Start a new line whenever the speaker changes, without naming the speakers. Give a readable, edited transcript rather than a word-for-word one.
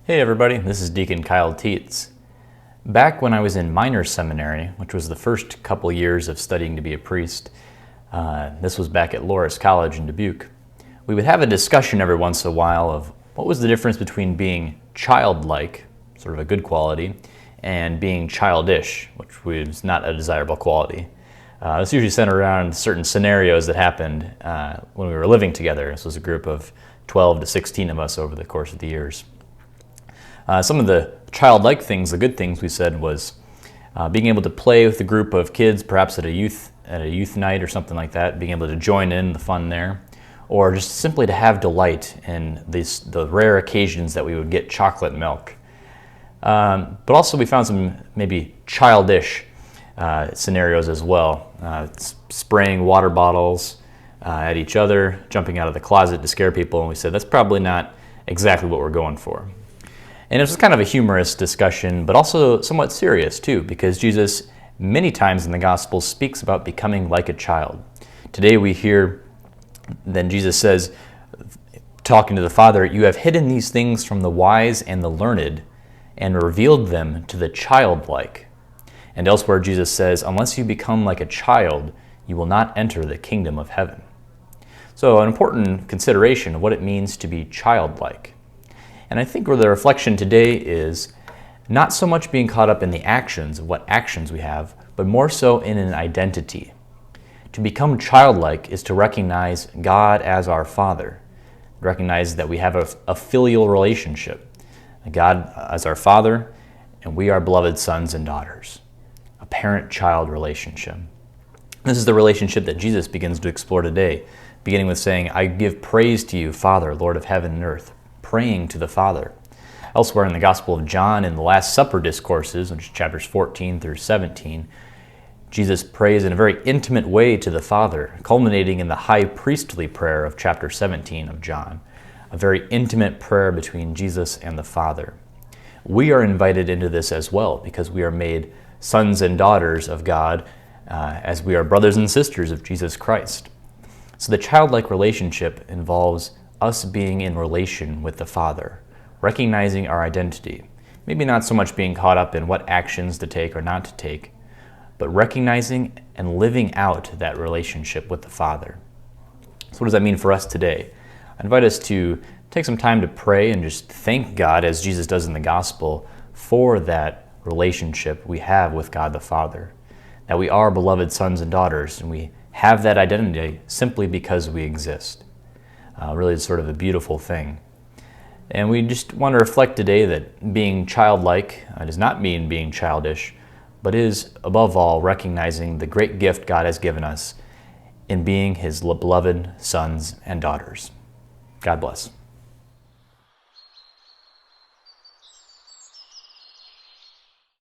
Hey everybody, this is Deacon Kyle Tietz. Back when I was in minor seminary, which was the first couple years of studying to be a priest, this was back at Loris College in Dubuque, we would have a discussion every once in a while of what was the difference between being childlike, sort of a good quality, and being childish, which was not a desirable quality. This usually centered around certain scenarios that happened when we were living together. This was a group of 12 to 16 of us over the course of the years. Some of the childlike things, the good things we said was being able to play with a group of kids, perhaps at a youth night or something like that, being able to join in the fun there, or just simply to have delight in the rare occasions that we would get chocolate milk. But also we found some maybe childish scenarios as well, spraying water bottles at each other, jumping out of the closet to scare people, and we said that's probably not exactly what we're going for. And it was kind of a humorous discussion, but also somewhat serious too, because Jesus many times in the Gospel speaks about becoming like a child. Today we hear, then Jesus says, talking to the Father, "You have hidden these things from the wise and the learned and revealed them to the childlike." And elsewhere Jesus says, "Unless you become like a child, you will not enter the kingdom of heaven." So an important consideration of what it means to be childlike. And I think where the reflection today is not so much being caught up in the actions of what actions we have, but more so in an identity. To become childlike is to recognize God as our Father, recognize that we have a filial relationship, God as our Father, and we are beloved sons and daughters, a parent-child relationship. This is the relationship that Jesus begins to explore today, beginning with saying, "I give praise to you, Father, Lord of heaven and earth," praying to the Father. Elsewhere in the Gospel of John, in the Last Supper discourses, which is chapters 14 through 17, Jesus prays in a very intimate way to the Father, culminating in the high priestly prayer of chapter 17 of John, a very intimate prayer between Jesus and the Father. We are invited into this as well because we are made sons and daughters of God as we are brothers and sisters of Jesus Christ. So the childlike relationship involves us being in relation with the Father, recognizing our identity, maybe not so much being caught up in what actions to take or not to take, but recognizing and living out that relationship with the Father. So what does that mean for us today? I invite us to take some time to pray and just thank God, as Jesus does in the Gospel, for that relationship we have with God the Father, that we are beloved sons and daughters, and we have that identity simply because we exist. Really, it's sort of a beautiful thing. And we just want to reflect today that being childlike does not mean being childish, but is, above all, recognizing the great gift God has given us in being His beloved sons and daughters. God bless.